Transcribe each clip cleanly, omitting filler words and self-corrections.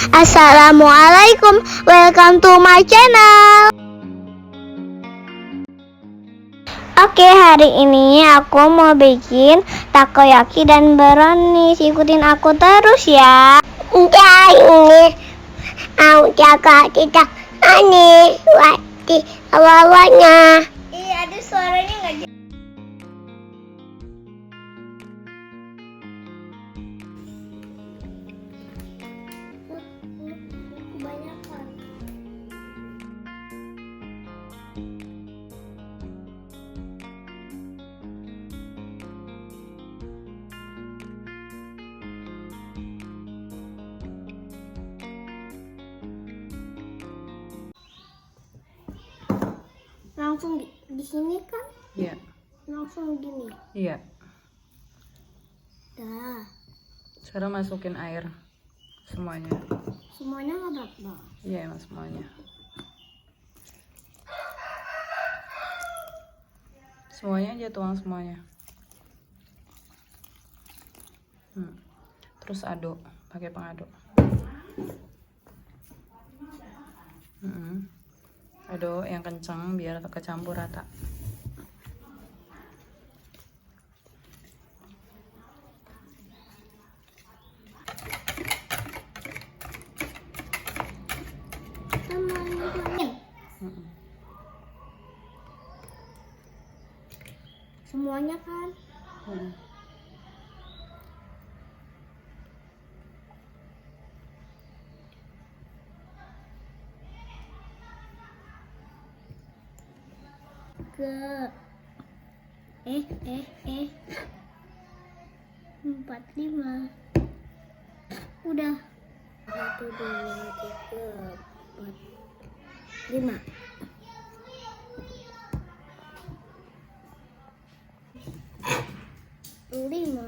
Assalamualaikum, welcome to my channel. Oke, hari ini aku mau bikin takoyaki dan brownies. Ikutin aku terus ya. Ini mau jaga tidak aneh wati awalnya. Iya, ada suaranya nggak? Kebanyakan. Langsung di sini kan? Iya. Langsung gini. Iya. Dah. Sekarang masukin air semuanya. Semuanya nggak apa-apa. Iya, emang semuanya. Semuanya aja, tuang semuanya. Terus aduk pakai pengaduk. Aduk yang kencang biar kecampur rata. Semuanya kan? Ke 45 udah 1 2 3 4 5 5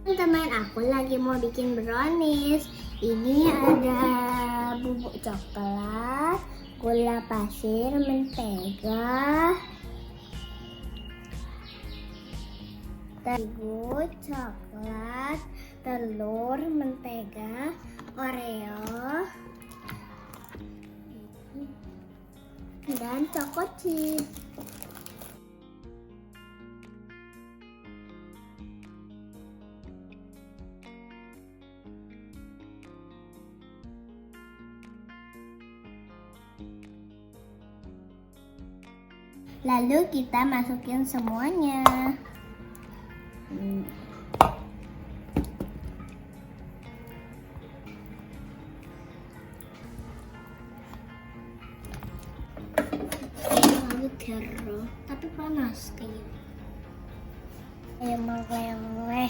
Teman aku lagi mau bikin brownies. Ini ada bubuk coklat, gula pasir, mentega, terigu, coklat, telur, mentega, oreo, dan choco chip. Lalu kita masukin semuanya. Lalu taruh, tapi panas kayak gini. Meleleh.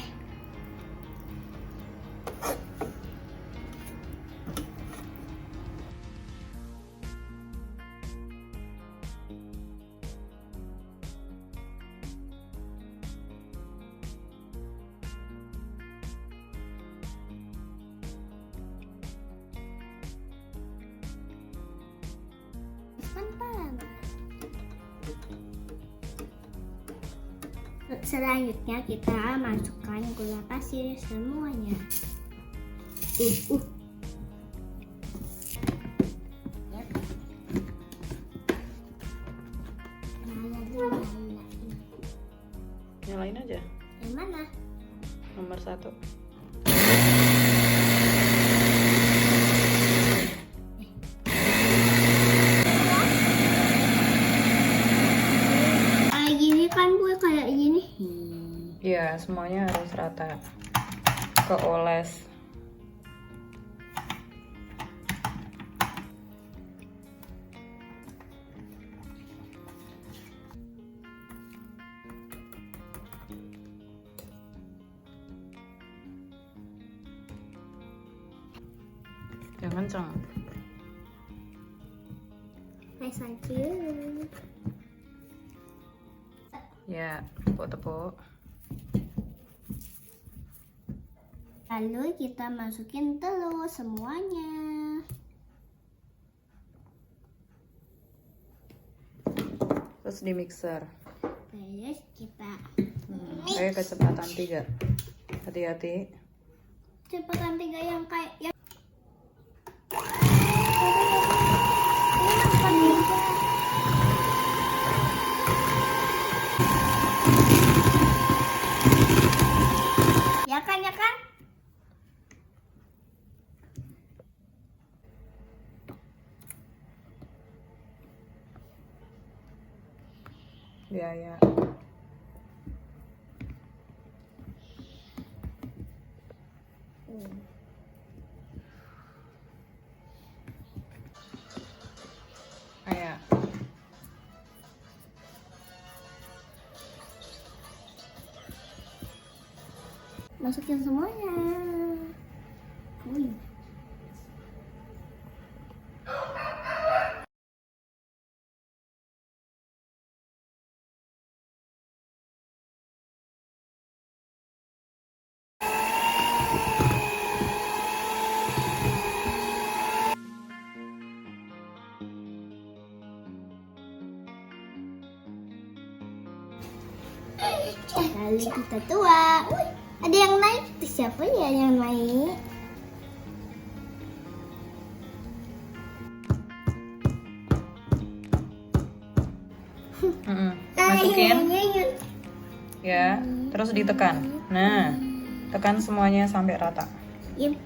Selanjutnya kita masukkan gula pasir semuanya. Nyalain aja. Yang mana? Nomor 1. Gini kan gue kayak Iya, semuanya harus rata. Keoles. Yang kencang. Nice aja. Ya, tepuk-tepuk. Lalu kita masukin telur semuanya. Terus di mixer. Terus kita Kayak kecepatan 3. Hati-hati. cepetan 3 yang kayak ya kan, ya kan? Ya, ya. Kayak Masukin semuanya. Wih. Lalu kita tuang. Wih, ada yang naik. Itu siapa ya yang naik? Masukin. Ya, terus ditekan. Nah, tekan semuanya sampai rata. Yep.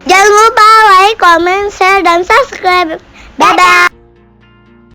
Jangan lupa like, comment, share, dan subscribe. Bye-bye.